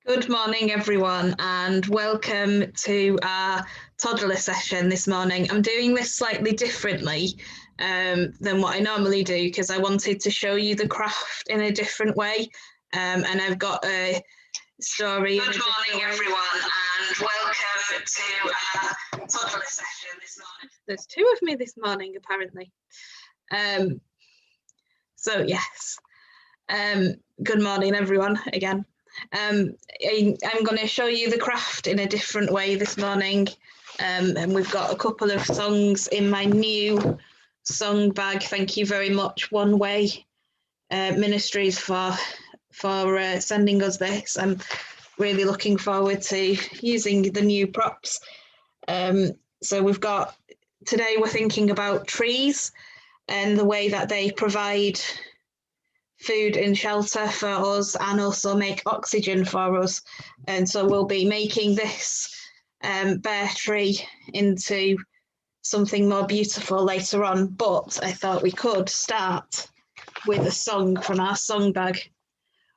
Good morning, everyone, and welcome to our toddler session this morning. I'm doing this slightly differently than what I normally do because I wanted to show you the craft in a different way, and I've got a story. Good morning, everyone, and welcome to our toddler session this morning. There's two of me this morning, apparently. So yes, good morning, everyone, again. I'm going to show you the craft in a different way this morning, and we've got a couple of songs in my new song bag. Thank you very much, One Way Ministries, for sending us this. I'm really looking forward to using the new props. So we've got, today we're thinking about trees and the way that they provide food and shelter for us and also make oxygen for us. And so we'll be making this bare tree into something more beautiful later on. But I thought we could start with a song from our song bag.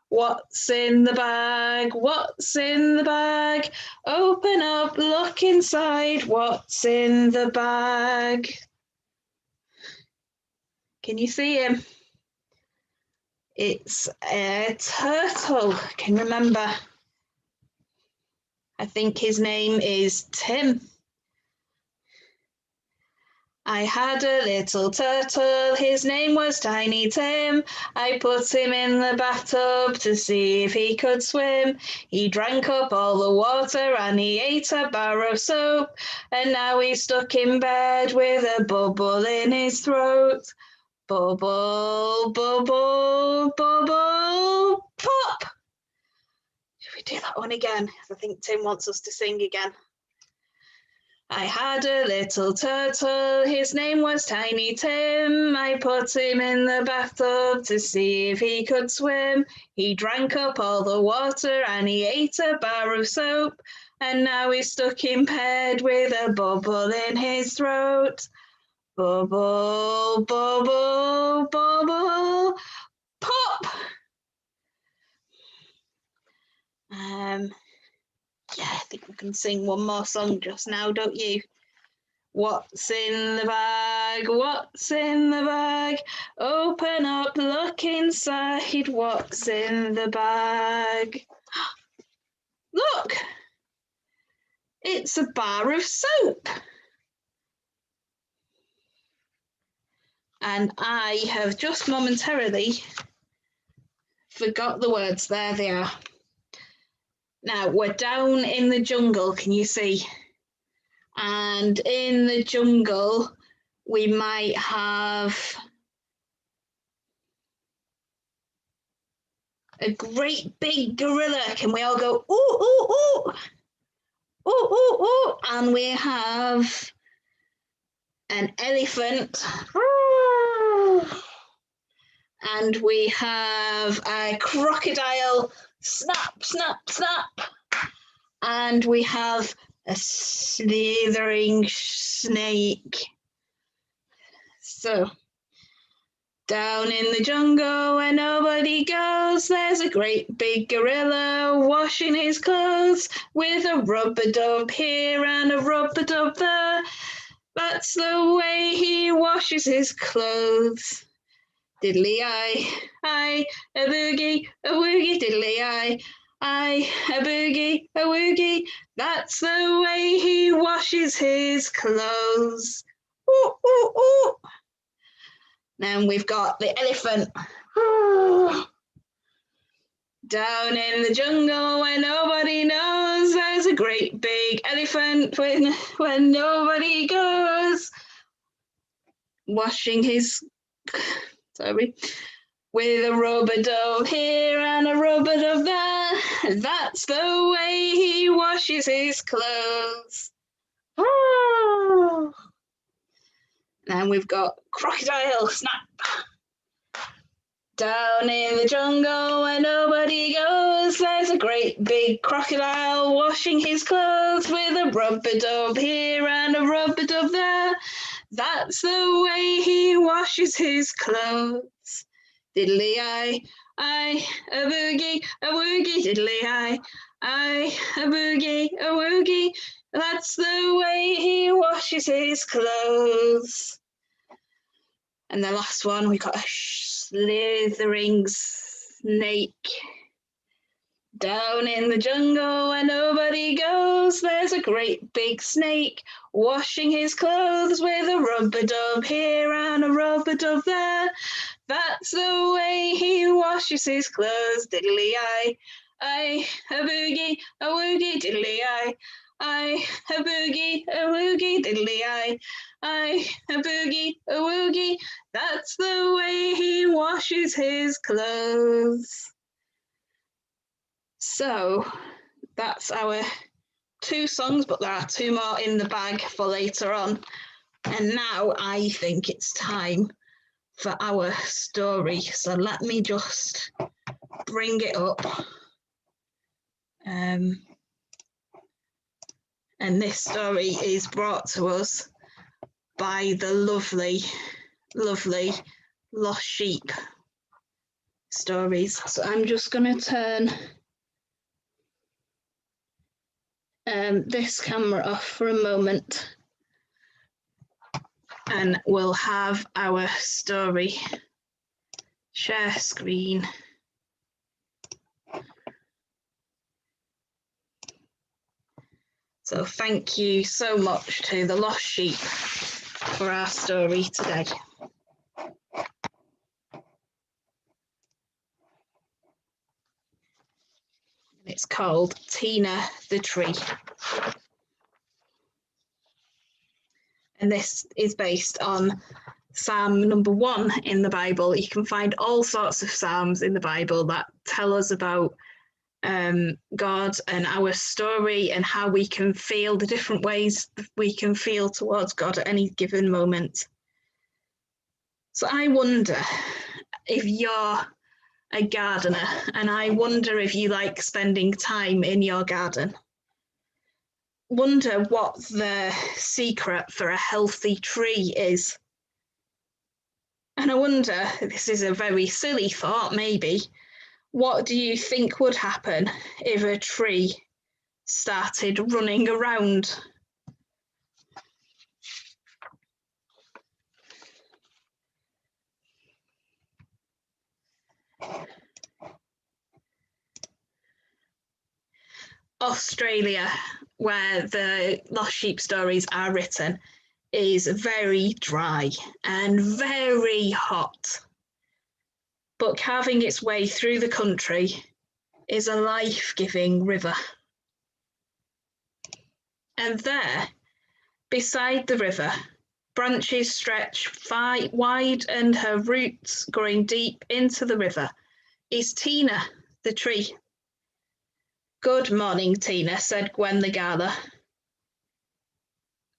What's in the bag? What's in the bag? Open up, look inside. What's in the bag? Can you see him? It's a turtle. I can remember. I think his name is Tim. I had a little turtle, his name was Tiny Tim. I put him in the bathtub to see if he could swim. He drank up all the water and he ate a bar of soap. And now he's stuck in bed with a bubble in his throat. Bubble, bubble, bubble, pop! Should we do that one again? I think Tim wants us to sing again. I had a little turtle, his name was Tiny Tim. I put him in the bathtub to see if he could swim. He drank up all the water and he ate a bar of soap. And now he's stuck in bed with a bubble in his throat. Bubble, bubble, bubble, pop! Yeah, I think we can sing one more song just now, don't you? What's in the bag? What's in the bag? Open up, look inside. What's in the bag? Look! It's a bar of soap. And I have just momentarily forgot the words. There they are. Now, we're down in the jungle, can you see? And in the jungle, we might have a great big gorilla. Can we all go, ooh, ooh, ooh, ooh, ooh, ooh? And we have an elephant. And we have a crocodile. Snap, snap, snap. And we have a slithering snake. So, down in the jungle where nobody goes, there's a great big gorilla washing his clothes with a rubber dub here and a rubber dub there. That's the way he washes his clothes. Diddly-eye, a boogie, a woogie, diddly-eye, a boogie, a woogie. That's the way he washes his clothes. Ooh, ooh, ooh. Then we've got the elephant. Down in the jungle where nobody knows, there's a great big elephant when nobody goes. Washing his... Sorry, with a rubber dove here and a rubber dove there. That's the way he washes his clothes. And we've got crocodile, snap. Down in the jungle where nobody goes, there's a great big crocodile washing his clothes with a rubber dub here and a rubber dub there. That's the way he washes his clothes. diddly-I, a boogie, a woogie, diddly-I, a boogie, a woogie. That's the way he washes his clothes. And the last one, we got a slithering snake. Down in the jungle where nobody goes, there's a great big snake washing his clothes with a rubber dub here and a rubber dub there. That's the way he washes his clothes, diddly-I, a boogie, a woogie, diddly-I, a boogie, a woogie, diddly-I, a boogie, a woogie. That's the way he washes his clothes. So that's our 2 songs, but there are 2 more in the bag for later on. And now I think it's time for our story. So let me just bring it up. And this story is brought to us by the lovely, lovely Lost Sheep stories. So I'm just going to turn this camera off for a moment and we'll have our story. Share screen. So thank you so much to the Lost Sheep for our story today. It's called Tina the Tree. And this is based on Psalm number 1 in the Bible. You can find all sorts of Psalms in the Bible that tell us about God and our story and how we can feel, the different ways we can feel towards God at any given moment. So I wonder if you're a gardener, and I wonder if you like spending time in your garden. Wonder what the secret for a healthy tree is. And I wonder, this is a very silly thought maybe, what do you think would happen if a tree started running around? Australia, where the Lost Sheep stories are written, is very dry and very hot. But carving its way through the country is a life-giving river. And there, beside the river, branches stretch wide and her roots growing deep into the river, is Tina, the tree. Good morning, Tina, said Gwen the Gala.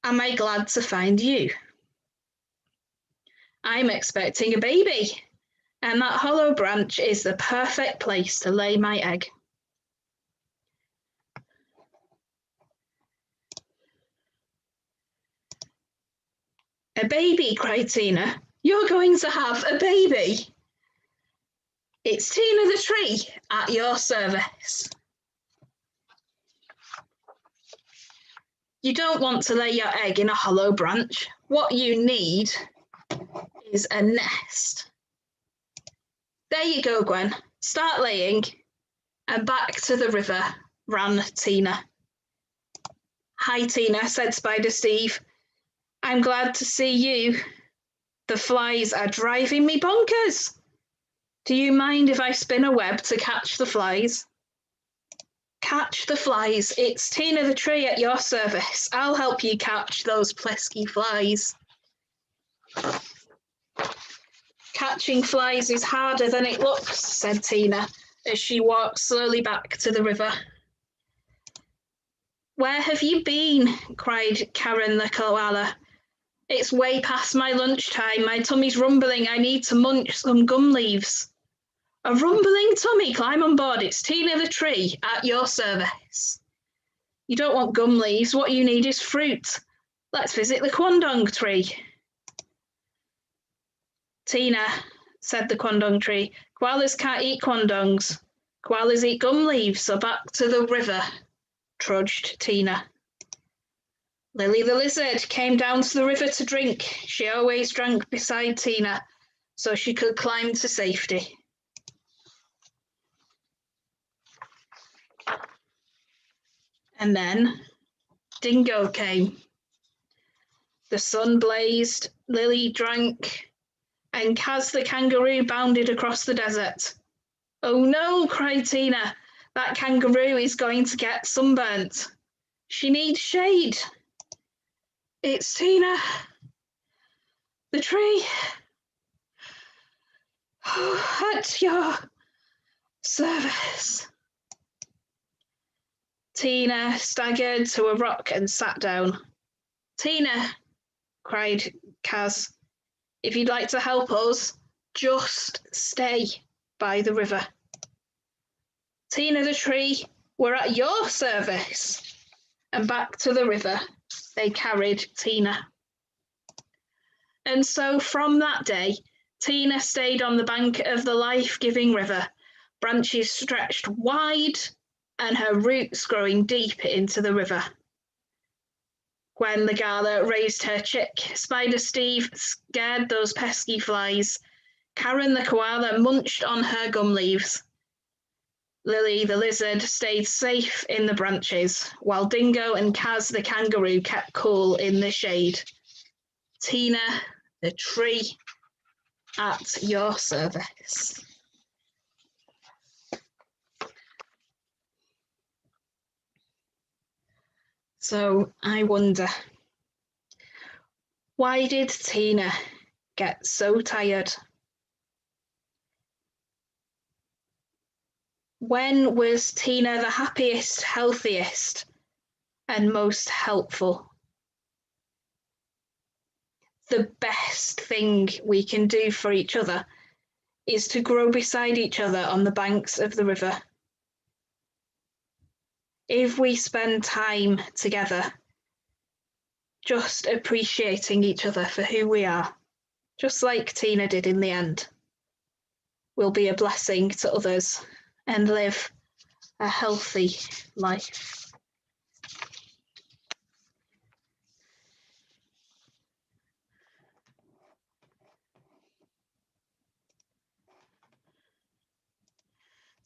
Am I glad to find you? I'm expecting a baby, and that hollow branch is the perfect place to lay my egg. A baby, cried Tina. You're going to have a baby. It's Tina the tree at your service. You don't want to lay your egg in a hollow branch. What you need is a nest. There you go, Gwen. Start laying. And back to the river ran Tina. Hi, Tina, said Spider Steve. I'm glad to see you. The flies are driving me bonkers. Do you mind if I spin a web to catch the flies? Catch the flies. It's Tina the tree at your service. I'll help you catch those pesky flies. Catching flies is harder than it looks, said Tina, as she walked slowly back to the river. Where have you been? Cried Karen the koala. It's way past my lunchtime. My tummy's rumbling. I need to munch some gum leaves. A rumbling tummy, climb on board. It's Tina the tree at your service. You don't want gum leaves. What you need is fruit. Let's visit the quandong tree. Tina said the quandong tree. Koalas can't eat quandongs. Koalas eat gum leaves, so back to the river, trudged Tina. Lily the lizard came down to the river to drink. She always drank beside Tina, so she could climb to safety. And then Dingo came. The sun blazed, Lily drank, and Kaz the kangaroo bounded across the desert. Oh no, cried Tina. That kangaroo is going to get sunburnt. She needs shade. It's Tina. The tree. At your service. Tina staggered to a rock and sat down. Tina, cried Kaz, if you'd like to help us, just stay by the river. Tina the tree, we're at your service. And back to the river they carried Tina. And so from that day, Tina stayed on the bank of the life-giving river, branches stretched wide and her roots growing deep into the river. Gwen the gala raised her chick. Spider Steve scared those pesky flies. Karen the koala munched on her gum leaves. Lily the lizard stayed safe in the branches, while Dingo and Kaz the kangaroo kept cool in the shade. Tina the tree, at your service. So I wonder, why did Tina get so tired? When was Tina the happiest, healthiest, and most helpful? The best thing we can do for each other is to grow beside each other on the banks of the river. If we spend time together, just appreciating each other for who we are, just like Tina did in the end, we'll be a blessing to others and live a healthy life.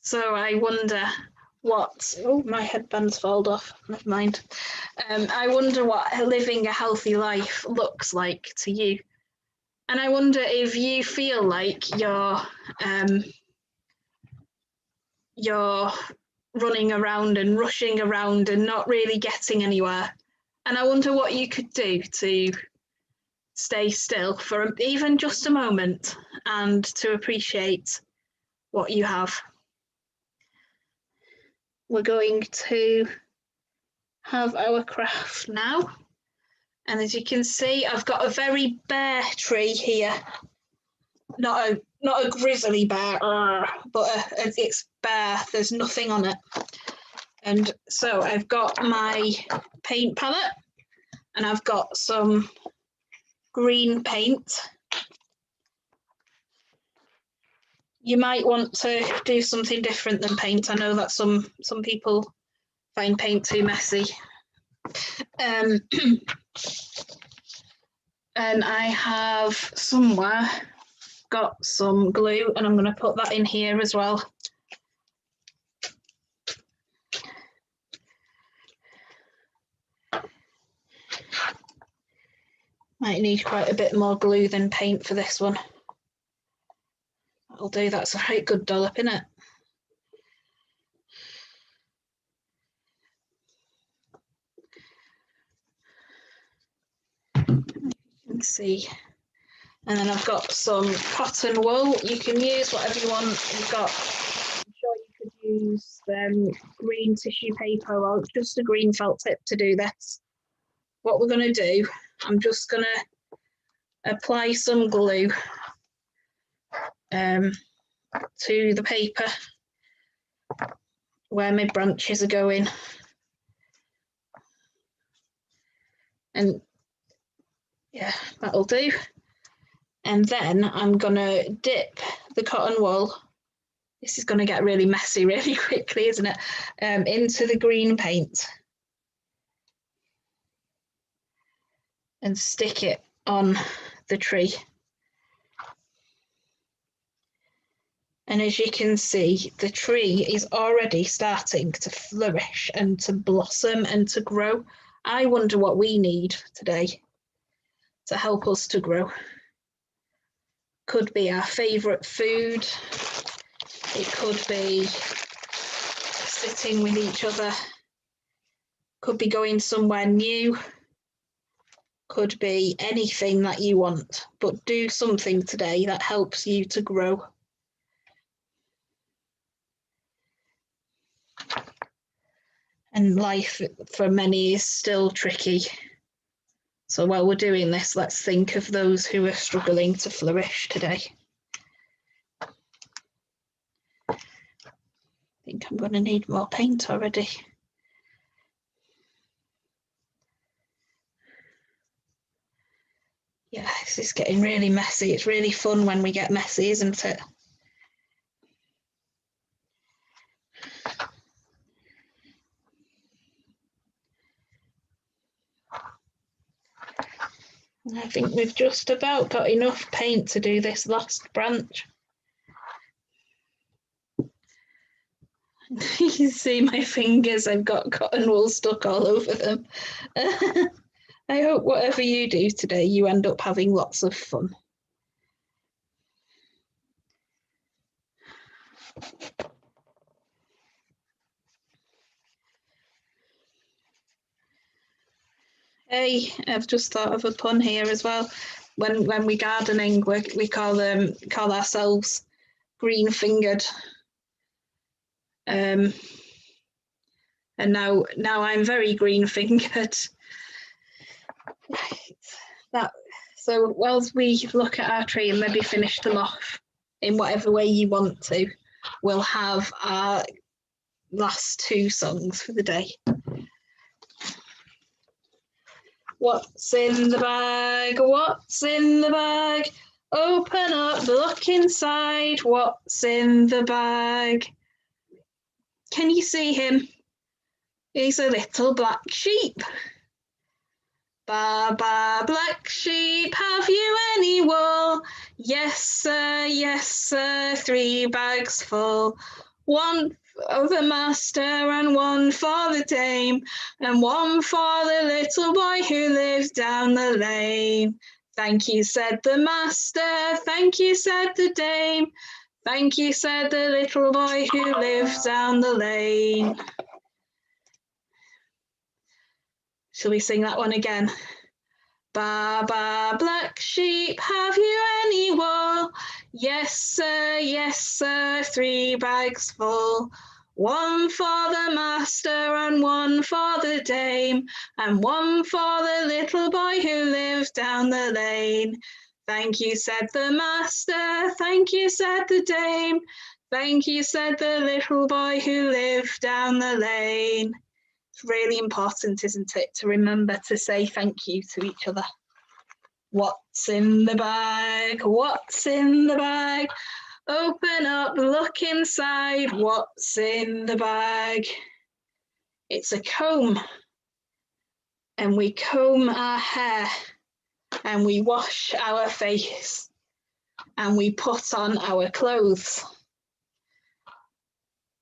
So I wonder what, oh, my headband's fallen off, never mind. I wonder what living a healthy life looks like to you. And I wonder if you feel like you're running around and rushing around and not really getting anywhere. And I wonder what you could do to stay still for even just a moment and to appreciate what you have. We're going to have our craft now. And as you can see, I've got a very bare tree here. Not a grizzly bear, but it's bare. There's nothing on it. And so I've got my paint palette and I've got some green paint. You might want to do something different than paint. I know that some people find paint too messy. And I have somewhere got some glue and I'm going to put that in here as well. Might need quite a bit more glue than paint for this one. That'll do, that's a right good dollop, isn't it? You can see. And then I've got some cotton wool. You can use whatever you want. You've got, I'm sure you could use green tissue paper or just a green felt tip to do this. What we're going to do, I'm just going to apply some glue to the paper where my branches are going. And yeah, that'll do. And then I'm going to dip the cotton wool. This is going to get really messy really quickly, isn't it? Into the green paint and stick it on the tree. And as you can see, the tree is already starting to flourish and to blossom and to grow. I wonder what we need today to help us to grow. Could be our favourite food. It could be sitting with each other. Could be going somewhere new. Could be anything that you want, but do something today that helps you to grow. And life for many is still tricky. So while we're doing this, let's think of those who are struggling to flourish today. I think I'm going to need more paint already. Yeah, this is getting really messy. It's really fun when we get messy, isn't it? I think we've just about got enough paint to do this last branch. You can see my fingers, I've got cotton wool stuck all over them. I hope whatever you do today, you end up having lots of fun. Hey, I've just thought of a pun here as well. When we gardening, we call ourselves green fingered. And now I'm very green fingered. So whilst we look at our tree and maybe finish them off in whatever way you want to, we'll have our last two songs for the day. What's in the bag? What's in the bag? Open up, look inside. What's in the bag? Can you see him? He's a little black sheep. Ba, ba, black sheep, have you any wool? Yes, sir, 3 bags full. 1 for the master and 1 for the dame, and 1 for the little boy who lives down the lane. Thank you, said the master, thank you, said the dame, thank you, said the little boy who lives down the lane. Shall we sing that one again? Ba, ba, black sheep, have you any wool? Yes, sir, 3 bags full. 1 for the master and 1 for the dame, and 1 for the little boy who lives down the lane. Thank you, said the master, thank you, said the dame, thank you, said the little boy who lived down the lane. It's really important, isn't it, to remember to say thank you to each other. What's in the bag? What's in the bag? Open up, look inside. What's in the bag? It's a comb. And we comb our hair and we wash our face and we put on our clothes.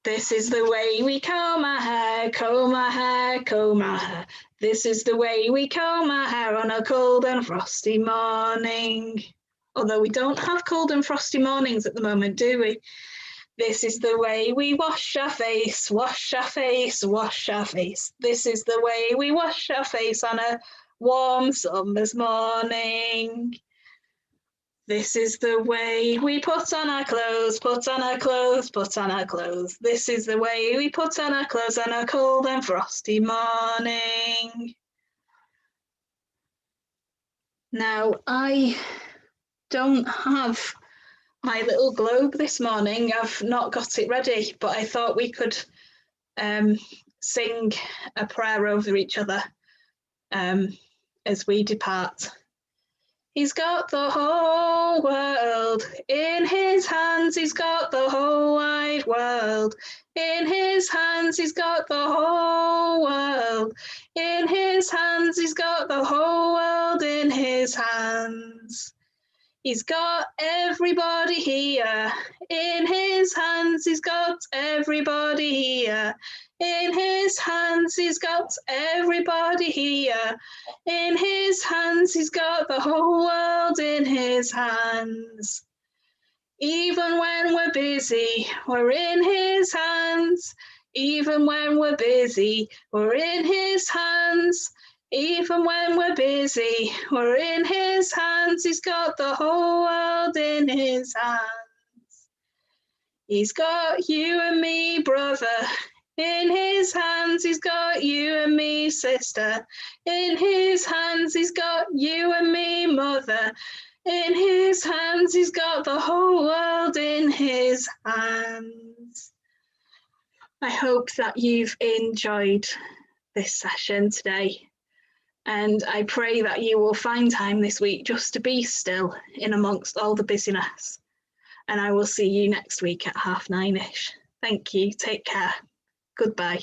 This is the way we comb our hair, comb our hair, comb our hair. This is the way we comb our hair on a cold and frosty morning. Although we don't have cold and frosty mornings at the moment, do we? This is the way we wash our face, wash our face, wash our face. This is the way we wash our face on a warm summer's morning. This is the way we put on our clothes, put on our clothes, put on our clothes. This is the way we put on our clothes on a cold and frosty morning. Now, I don't have my little globe this morning. I've not got it ready, but I thought we could sing a prayer over each other as we depart. He's got the whole world in his hands. He's got the whole wide world in his hands. He's got the whole world in his hands. He's got the whole world in his hands. He's got everybody here in his hands. He's got everybody here in his hands. He's got everybody here in his hands. He's got the whole world in his hands. Even when we're busy, we're in his hands. Even when we're busy, we're in his hands. Even when we're busy, we're in his hands. He's got the whole world in his hands. He's got you and me, brother, in his hands. He's got you and me, sister, in his hands. He's got you and me, mother, in his hands. He's got the whole world in his hands. I hope that you've enjoyed this session today. And I pray that you will find time this week just to be still in amongst all the busyness. And I will see you next week at 9:30. Thank you. Take care. Goodbye.